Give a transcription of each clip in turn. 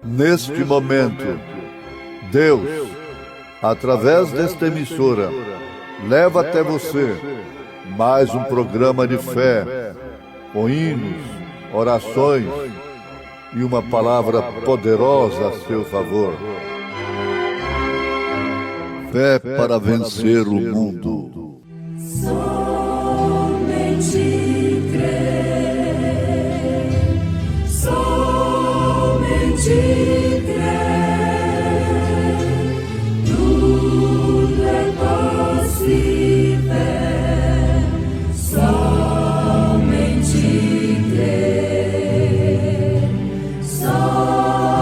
Neste momento, Deus, através desta emissora, leva até você mais um programa de fé, com hinos, orações e uma palavra poderosa a seu favor. Fé para vencer o mundo. Somente crer, somente crer, tudo é possível. Somente crer, somente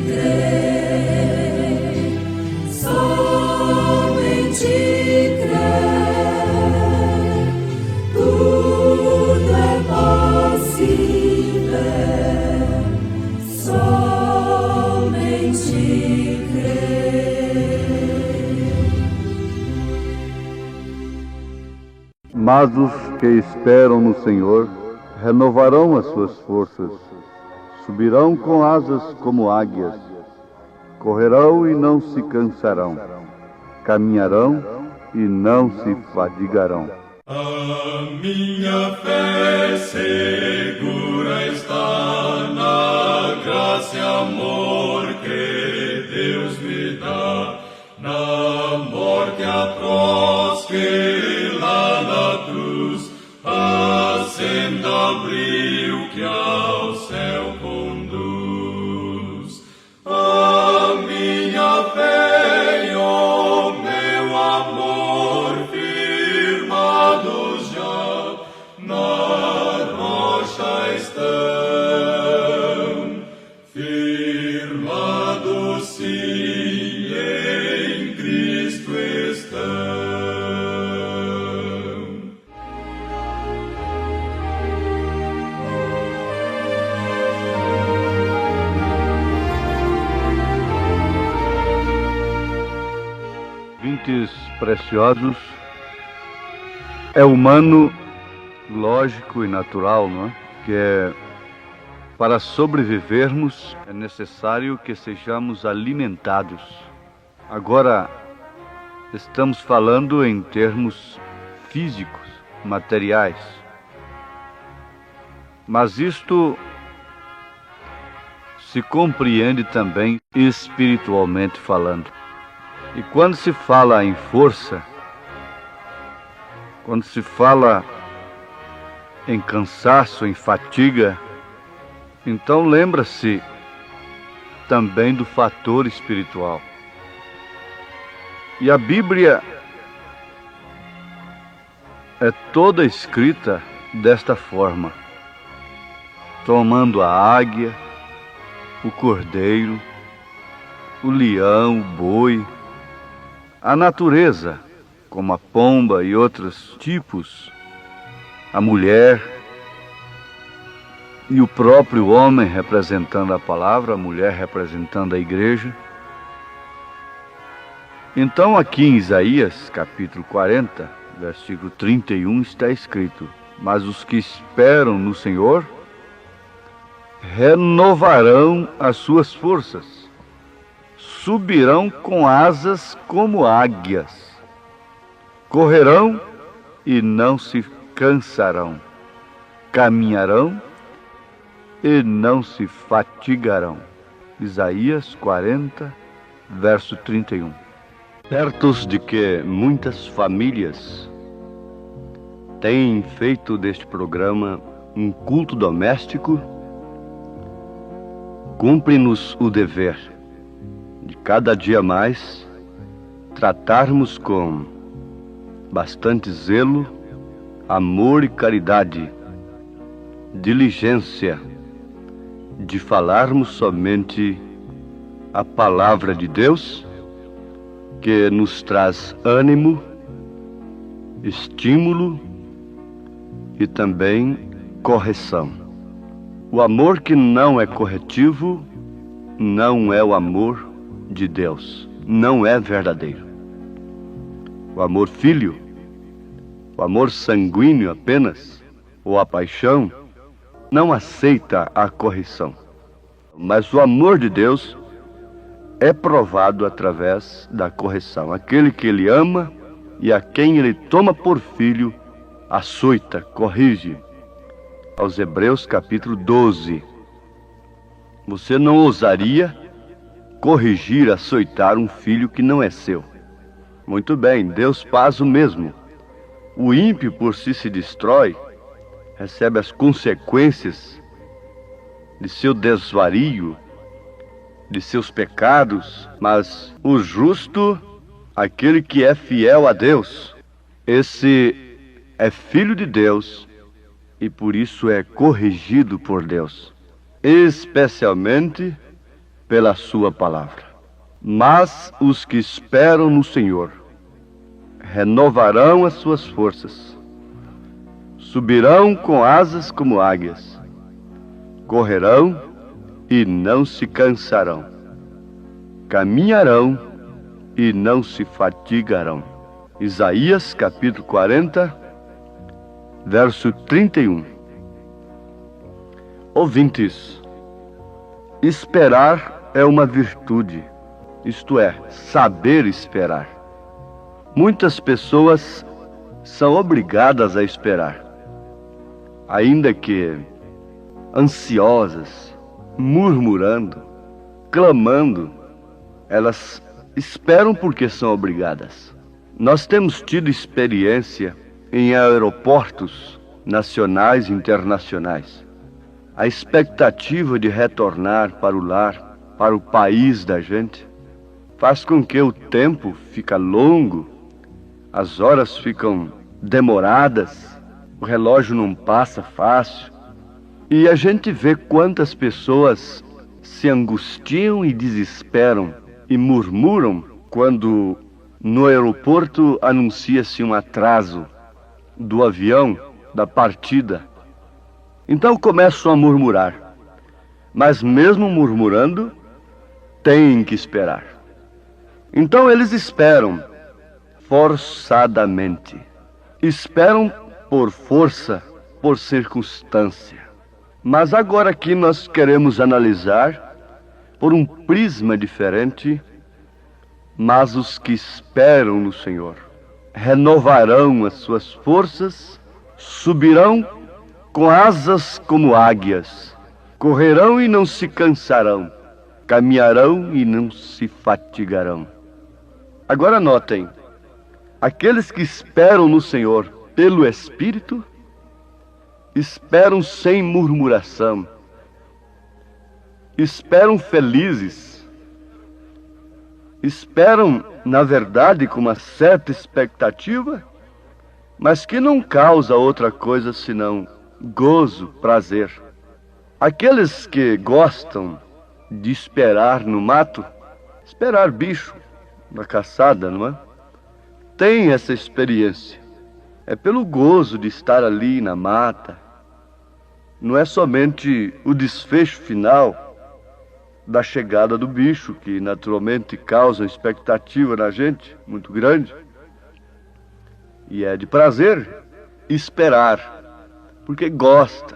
crer, somente crer, tudo é possível. Somente crer. Mas os que esperam no Senhor renovarão as suas forças, subirão com asas como águias, correrão e não se cansarão, caminharão e não se fadigarão. A minha fé segura está na graça e amor que Deus me dá, na morte atroz que lá na cruz acende abriu que ao céu conduz. A minha fé e o meu amor firmados já na rocha estão, firmados sim em Cristo estão. Ouvintes preciosos, é humano, lógico e natural, não é? Que para sobrevivermos é necessário que sejamos alimentados. Agora, estamos falando em termos físicos, materiais. Mas isto se compreende também espiritualmente falando. E quando se fala em força, quando se fala em cansaço, em fatiga, então lembra-se também do fator espiritual. E a Bíblia é toda escrita desta forma, tomando a águia, o cordeiro, o leão, o boi, a natureza, como a pomba e outros tipos, a mulher e o próprio homem representando a palavra, a mulher representando a igreja. Então aqui em Isaías, capítulo 40, versículo 31, está escrito: mas os que esperam no Senhor renovarão as suas forças, subirão com asas como águias, correrão e não se cansarão, caminharão e não se fatigarão. Isaías 40, verso 31. Certos de que muitas famílias têm feito deste programa um culto doméstico, cumpre-nos o dever de cada dia mais tratarmos com bastante zelo, amor e caridade, diligência, de falarmos somente a palavra de Deus, que nos traz ânimo, estímulo e também correção. O amor que não é corretivo não é o amor de Deus, não é verdadeiro. O amor filho, o amor sanguíneo apenas, ou a paixão, não aceita a correção. Mas o amor de Deus é provado através da correção. Aquele que Ele ama e a quem Ele toma por filho, açoita, corrige. Aos Hebreus capítulo 12. Você não ousaria corrigir, açoitar um filho que não é seu. Muito bem, Deus faz o mesmo. O ímpio por si se destrói, recebe as consequências de seu desvario, de seus pecados, mas o justo, aquele que é fiel a Deus, esse é filho de Deus e por isso é corrigido por Deus, especialmente pela sua palavra. Mas os que esperam no Senhor renovarão as suas forças, subirão com asas como águias, correrão e não se cansarão, caminharão e não se fatigarão. Isaías capítulo 40, verso 31. Ouvintes, esperar é uma virtude, isto é, saber esperar. Muitas pessoas são obrigadas a esperar, ainda que ansiosas, murmurando, clamando, elas esperam porque são obrigadas. Nós temos tido experiência em aeroportos nacionais e internacionais. A expectativa de retornar para o lar, para o país da gente, faz com que o tempo fica longo, as horas ficam demoradas, o relógio não passa fácil. E a gente vê quantas pessoas se angustiam e desesperam e murmuram quando no aeroporto anuncia-se um atraso do avião, da partida. Então começam a murmurar, mas mesmo murmurando, têm que esperar. Então eles esperam forçadamente, esperam por força, por circunstância. Mas agora aqui nós queremos analisar por um prisma diferente. Mas os que esperam no Senhor renovarão as suas forças, subirão com asas como águias, correrão e não se cansarão, caminharão e não se fatigarão. Agora notem, aqueles que esperam no Senhor pelo Espírito, esperam sem murmuração, esperam felizes, esperam, na verdade, com uma certa expectativa, mas que não causa outra coisa senão gozo, prazer. Aqueles que gostam de esperar no mato, esperar bicho na caçada, não é? Tem essa experiência. É pelo gozo de estar ali na mata. Não é somente o desfecho final da chegada do bicho, que naturalmente causa expectativa na gente, muito grande. E é de prazer esperar, porque gosta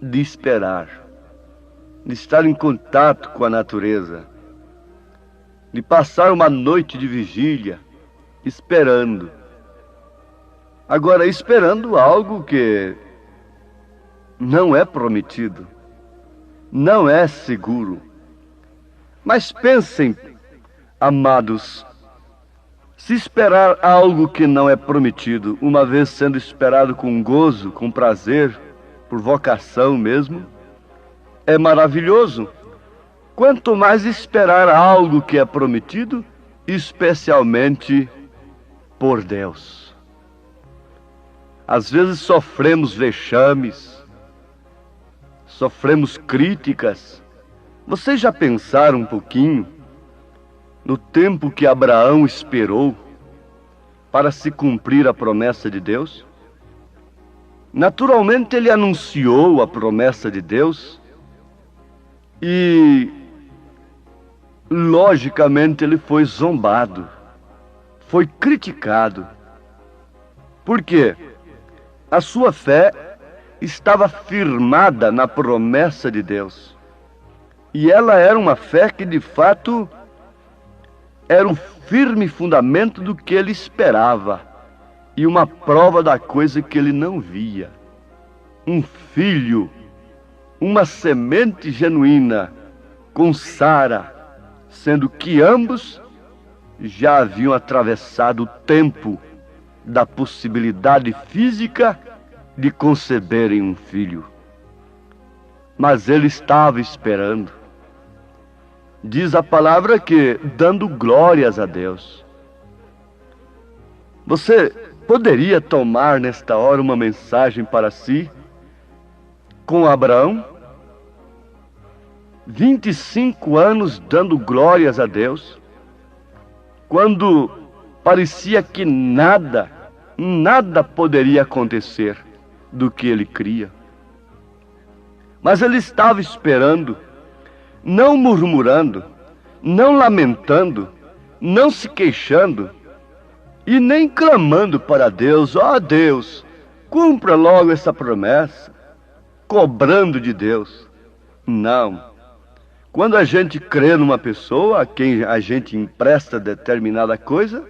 de esperar, de estar em contato com a natureza, de passar uma noite de vigília, esperando. Agora, esperando algo que não é prometido, não é seguro. Mas pensem, amados, se esperar algo que não é prometido, uma vez sendo esperado com gozo, com prazer, por vocação mesmo, é maravilhoso. Quanto mais esperar algo que é prometido, especialmente por Deus. Às vezes sofremos vexames, sofremos críticas. Vocês já pensaram um pouquinho no tempo que Abraão esperou para se cumprir a promessa de Deus? Naturalmente, ele anunciou a promessa de Deus e, logicamente, ele foi zombado, foi criticado. Por quê? A sua fé estava firmada na promessa de Deus. E ela era uma fé que, de fato, era um firme fundamento do que ele esperava e uma prova da coisa que ele não via. Um filho, uma semente genuína com Sara, sendo que ambos já haviam atravessado o tempo da possibilidade física de conceberem um filho. Mas ele estava esperando. Diz a palavra que dando glórias a Deus. Você poderia tomar nesta hora uma mensagem para si com Abraão? 25 anos dando glórias a Deus, quando parecia que nada poderia acontecer do que ele cria. Mas ele estava esperando, não murmurando, não lamentando, não se queixando e nem clamando para Deus: ó Deus, cumpra logo essa promessa, cobrando de Deus. Não. Quando a gente crê numa pessoa a quem a gente empresta determinada coisa,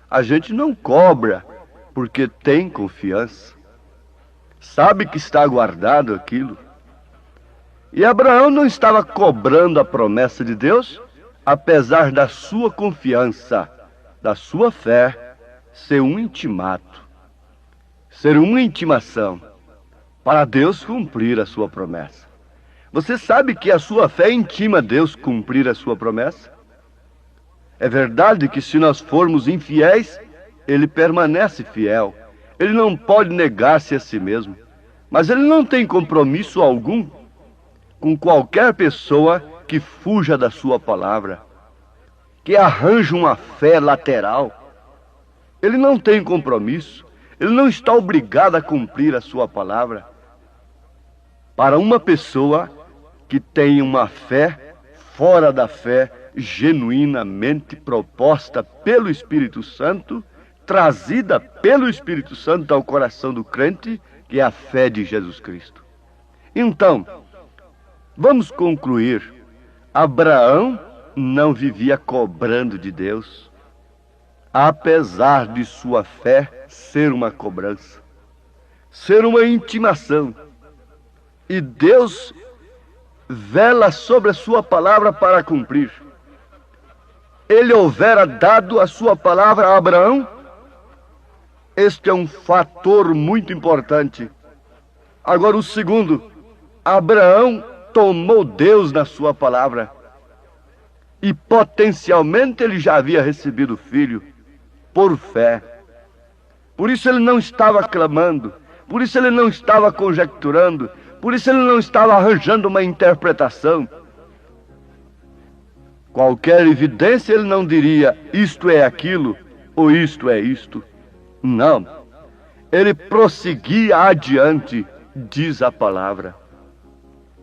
a gente não cobra, porque tem confiança. Sabe que está guardado aquilo. E Abraão não estava cobrando a promessa de Deus, apesar da sua confiança, da sua fé, ser um intimato, ser uma intimação, para Deus cumprir a sua promessa. Você sabe que a sua fé intima Deus cumprir a sua promessa? É verdade que se nós formos infiéis, Ele permanece fiel. Ele não pode negar-se a si mesmo. Mas Ele não tem compromisso algum com qualquer pessoa que fuja da sua palavra, que arranje uma fé lateral. Ele não tem compromisso. Ele não está obrigado a cumprir a sua palavra. Para uma pessoa que tem uma fé fora da fé, genuinamente proposta pelo Espírito Santo, trazida pelo Espírito Santo ao coração do crente, que é a fé de Jesus Cristo. Então, vamos concluir. Abraão não vivia cobrando de Deus, apesar de sua fé ser uma cobrança, ser uma intimação. E Deus vela sobre a sua palavra para cumprir. Ele houvera dado a sua palavra a Abraão. Este é um fator muito importante. Agora, o segundo: Abraão tomou Deus na sua palavra. E potencialmente ele já havia recebido o filho por fé. Por isso ele não estava clamando, por isso ele não estava conjecturando, por isso ele não estava arranjando uma interpretação. Qualquer evidência ele não diria: isto é aquilo, ou isto é isto. Não. Ele prosseguia adiante, diz a palavra,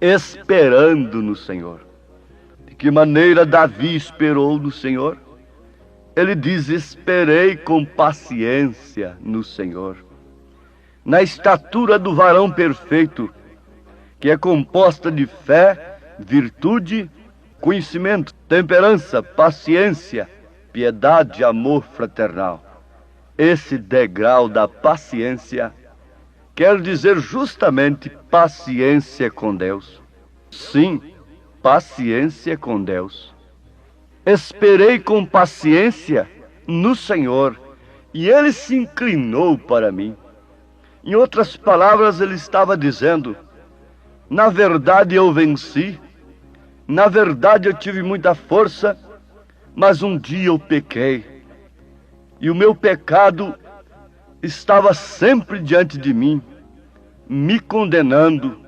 esperando no Senhor. De que maneira Davi esperou no Senhor? Ele diz: esperei com paciência no Senhor. Na estatura do varão perfeito, que é composta de fé, virtude, conhecimento, temperança, paciência, piedade, amor fraternal. Esse degrau da paciência quer dizer justamente paciência com Deus. Sim, paciência com Deus. Esperei com paciência no Senhor, e Ele se inclinou para mim. Em outras palavras, ele estava dizendo: na verdade eu venci, na verdade eu tive muita força, mas um dia eu pequei. E o meu pecado estava sempre diante de mim, me condenando,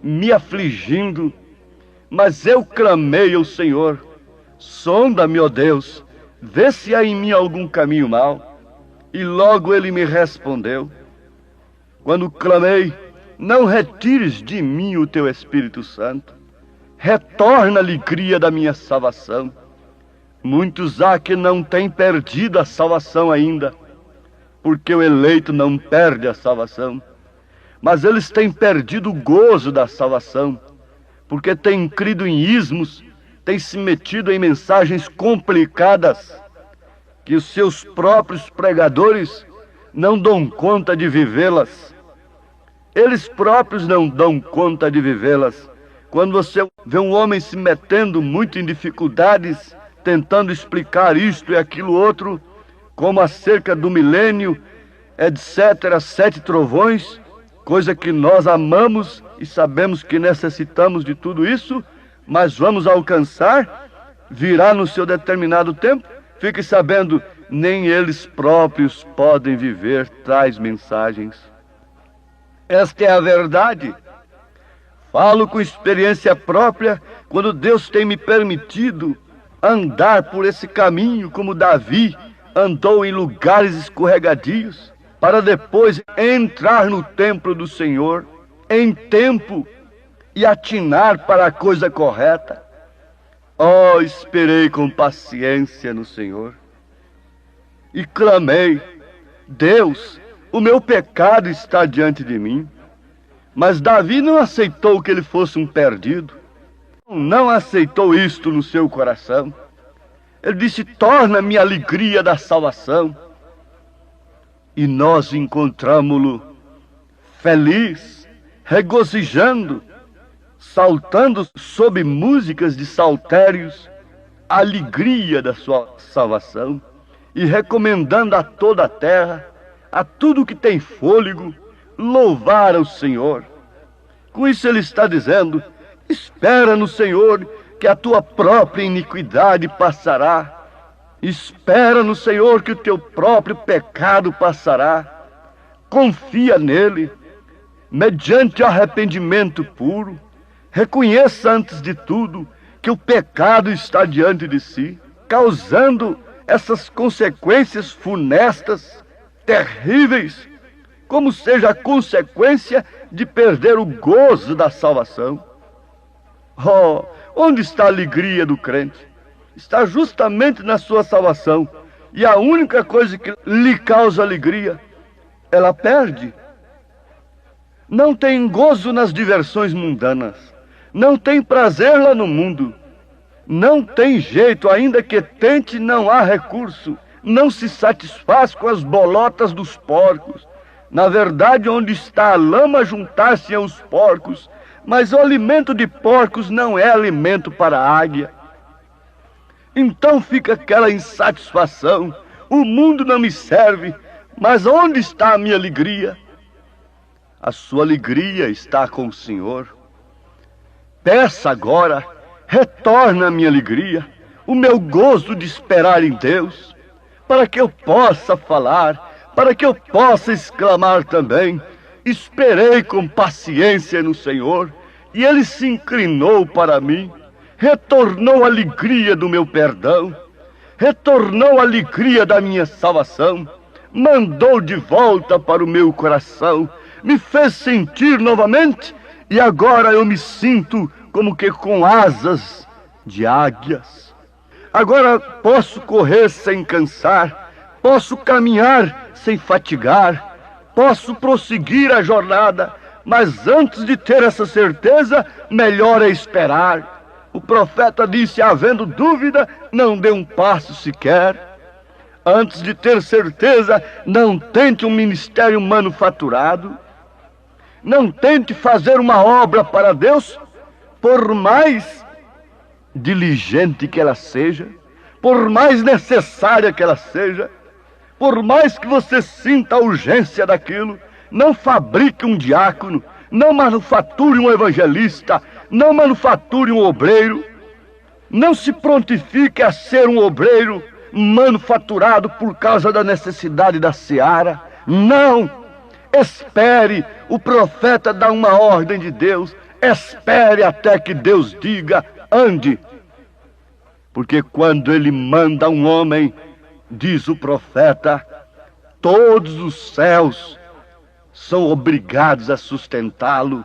me afligindo, mas eu clamei ao Senhor, Sonda-me, ó Deus, vê se há em mim algum caminho mau. E logo ele me respondeu. Quando clamei, não retires de mim o teu Espírito Santo. Retorna a alegria da minha salvação. Muitos há que não têm perdido a salvação ainda, porque o eleito não perde a salvação. Mas eles têm perdido o gozo da salvação, porque têm crido em ismos, têm se metido em mensagens complicadas, que os seus próprios pregadores não dão conta de vivê-las. Eles próprios não dão conta de vivê-las. Quando você vê um homem se metendo muito em dificuldades, tentando explicar isto e aquilo outro, como acerca do milênio, etc., 7 trovões, coisa que nós amamos e sabemos que necessitamos de tudo isso, mas vamos alcançar, virá no seu determinado tempo. Fique sabendo, nem eles próprios podem viver tais mensagens. Esta é a verdade. Falo com experiência própria, quando Deus tem me permitido andar por esse caminho como Davi andou em lugares escorregadios, para depois entrar no templo do Senhor em tempo e atinar para a coisa correta. Oh, esperei com paciência no Senhor e clamei: Deus, o meu pecado está diante de mim. Mas Davi não aceitou que ele fosse um perdido. Não aceitou isto no seu coração. Ele disse: torna-me a alegria da salvação. E nós encontramo-lo feliz, regozijando, saltando sob músicas de saltérios, a alegria da sua salvação, e recomendando a toda a terra, a tudo que tem fôlego, louvar ao Senhor. Com isso ele está dizendo: espera no Senhor, que a tua própria iniquidade passará. Espera no Senhor, que o teu próprio pecado passará. Confia nele, mediante arrependimento puro. Reconheça antes de tudo que o pecado está diante de si, causando essas consequências funestas, terríveis, como seja a consequência de perder o gozo da salvação. Oh, onde está a alegria do crente? Está justamente na sua salvação. E a única coisa que lhe causa alegria, ela perde. Não tem gozo nas diversões mundanas. Não tem prazer lá no mundo. Não tem jeito, ainda que tente, não há recurso. Não se satisfaz com as bolotas dos porcos. Na verdade, onde está a lama, juntar-se aos porcos. Mas o alimento de porcos não é alimento para a águia. Então fica aquela insatisfação. O mundo não me serve, mas onde está a minha alegria? A sua alegria está com o Senhor. Peça agora: retorna a minha alegria, o meu gozo de esperar em Deus, para que eu possa falar, para que eu possa exclamar também: esperei com paciência no Senhor, e Ele se inclinou para mim, retornou a alegria do meu perdão, retornou a alegria da minha salvação, mandou de volta para o meu coração, me fez sentir novamente, e agora eu me sinto como que com asas de águias. Agora posso correr sem cansar, posso caminhar sem fatigar, posso prosseguir a jornada, mas antes de ter essa certeza, melhor é esperar. O profeta disse: havendo dúvida, não dê um passo sequer. Antes de ter certeza, não tente um ministério manufaturado. Não tente fazer uma obra para Deus, por mais diligente que ela seja, por mais necessária que ela seja, por mais que você sinta a urgência daquilo. Não fabrique um diácono, não manufature um evangelista, não manufature um obreiro. Não se prontifique a ser um obreiro manufaturado por causa da necessidade da seara. Não! Espere, o profeta dá uma ordem de Deus. Espere até que Deus diga: ande. Porque quando ele manda um homem, diz o profeta, todos os céus são obrigados a sustentá-lo.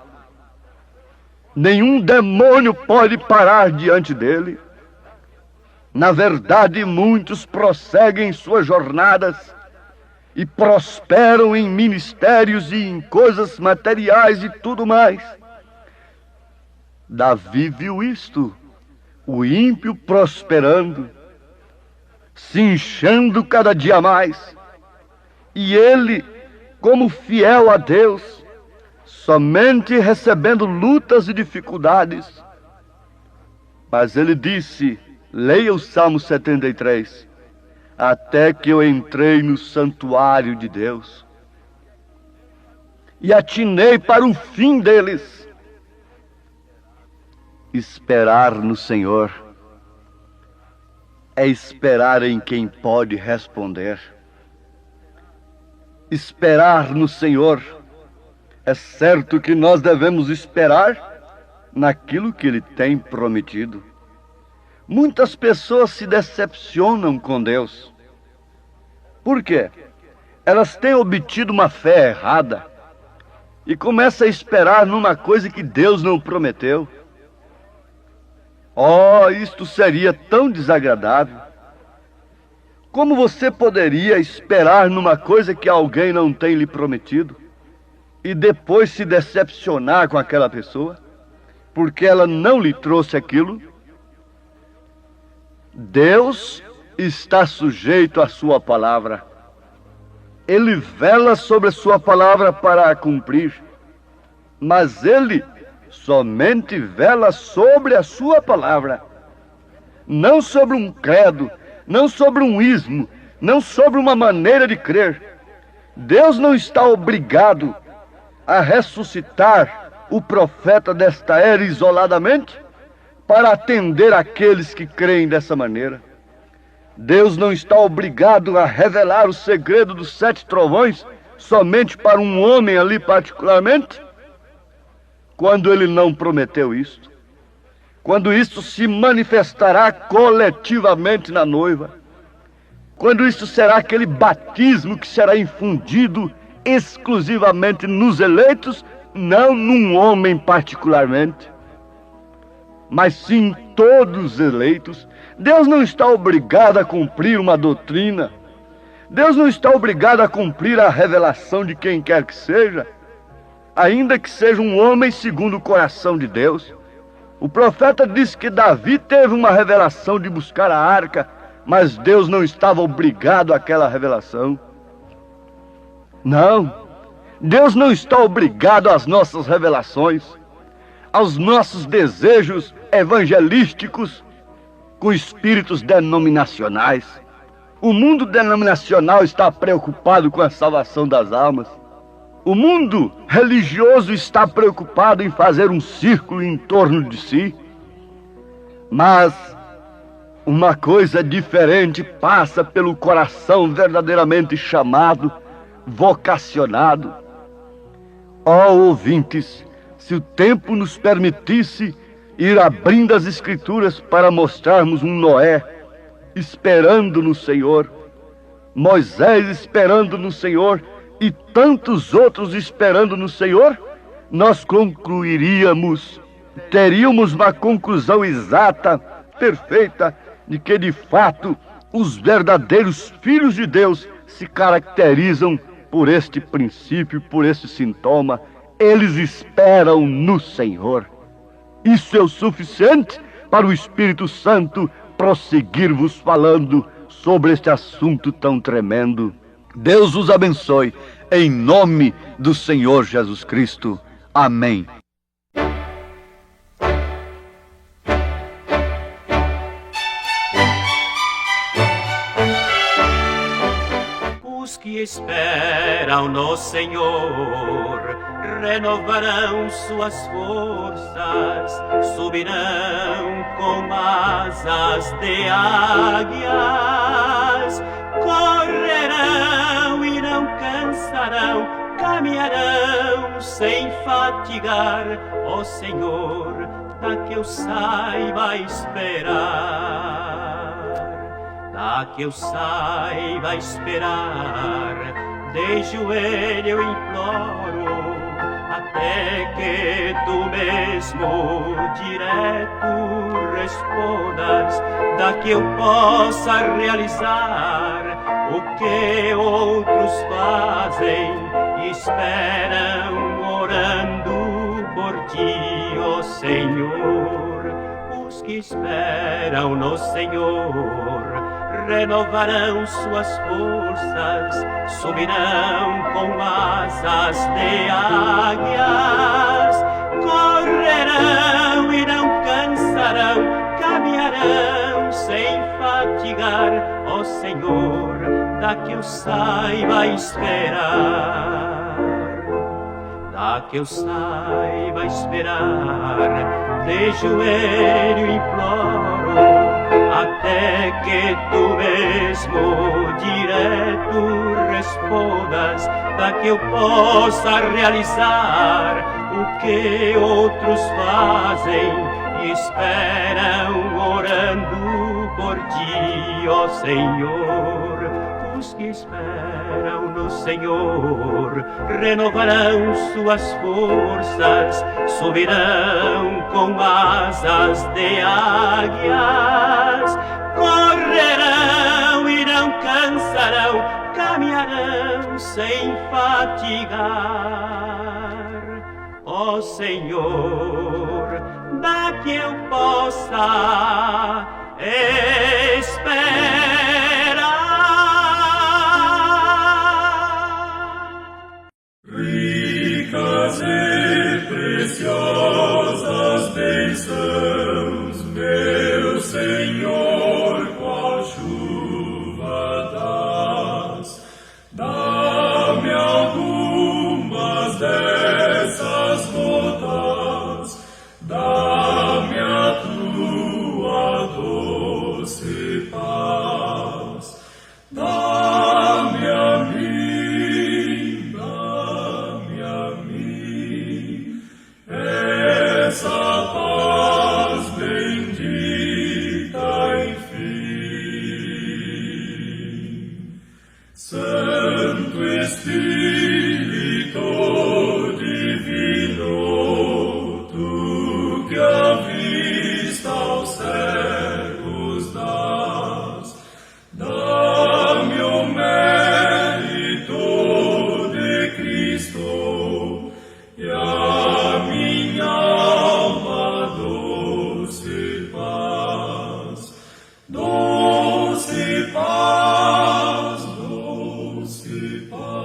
Nenhum demônio pode parar diante dele. Na verdade, muitos prosseguem suas jornadas e prosperam em ministérios e em coisas materiais e tudo mais. Davi viu isto, o ímpio prosperando, se inchando cada dia mais, e ele, como fiel a Deus, somente recebendo lutas e dificuldades. Mas ele disse, leia o Salmo 73, até que eu entrei no santuário de Deus e atinei para o fim deles. Esperar no Senhor é esperar em quem pode responder. Esperar no Senhor é certo que nós devemos esperar naquilo que Ele tem prometido. Muitas pessoas se decepcionam com Deus. Por quê? Elas têm obtido uma fé errada e começam a esperar numa coisa que Deus não prometeu. Oh, isto seria tão desagradável. Como você poderia esperar numa coisa que alguém não tem lhe prometido e depois se decepcionar com aquela pessoa porque ela não lhe trouxe aquilo? Deus está sujeito à sua palavra. Ele vela sobre a sua palavra para a cumprir, mas Ele somente vela sobre a sua palavra, não sobre um credo, não sobre um ismo, não sobre uma maneira de crer. Deus não está obrigado a ressuscitar o profeta desta era isoladamente para atender aqueles que creem dessa maneira. Deus não está obrigado a revelar o segredo dos 7 trovões somente para um homem ali particularmente, quando Ele não prometeu isto. Quando isto se manifestará coletivamente na noiva, quando isto será aquele batismo que será infundido exclusivamente nos eleitos, não num homem particularmente, mas sim todos os eleitos. Deus não está obrigado a cumprir uma doutrina. Deus não está obrigado a cumprir a revelação de quem quer que seja, ainda que seja um homem segundo o coração de Deus. O profeta disse que Davi teve uma revelação de buscar a arca, mas Deus não estava obrigado àquela revelação. Não, Deus não está obrigado às nossas revelações, aos nossos desejos evangelísticos com espíritos denominacionais. O mundo denominacional está preocupado com a salvação das almas. O mundo religioso está preocupado em fazer um círculo em torno de si. Mas uma coisa diferente passa pelo coração verdadeiramente chamado, vocacionado. Ó ouvintes, se o tempo nos permitisse ir abrindo as Escrituras para mostrarmos um Noé esperando no Senhor, Moisés esperando no Senhor e tantos outros esperando no Senhor, nós concluiríamos, teríamos uma conclusão exata, perfeita, de que de fato os verdadeiros filhos de Deus se caracterizam por este princípio, por este sintoma. Eles esperam no Senhor. Isso é o suficiente para o Espírito Santo prosseguir-vos falando sobre este assunto tão tremendo. Deus os abençoe, em nome do Senhor Jesus Cristo. Amém. Os que esperam no Senhor renovarão suas forças, subirão com asas de águias, correrão e não cansarão, caminharão sem fatigar. Ó Senhor, dá que eu saiba esperar. dá que eu saiba esperar. De joelho eu imploro, até que tu mesmo direto respondas, dá que eu possa realizar o que outros fazem e esperam orando por ti, ó Senhor. Os que esperam no Senhor renovarão suas forças, subirão com asas de águias, correrão e não cansarão, caminharão sem fatigar, ó Senhor, dá que eu saiba esperar, dá que eu saiba esperar, de joelho imploro, até que tu mesmo direto respondas, dá que eu possa realizar o que outros fazem e esperam orando por ti, ó Senhor. Os que esperam no Senhor renovarão suas forças, subirão com asas de águias, correrão e não cansarão, caminharão sem fatigar. Ó Senhor, dá que eu possa esperar. Ricas e preciosas bênçãos, meu Senhor, qual chuva dás. Dá-me algumas dessas gotas, dá-me a tua doce paz, dá-me a mim, dá-me a mim, essa paz bendita enfim. Santo Espírito divino, tu que a vista aos cegos dás, dá-me o mérito de Cristo e a minha alma doce paz, doce paz, doce paz.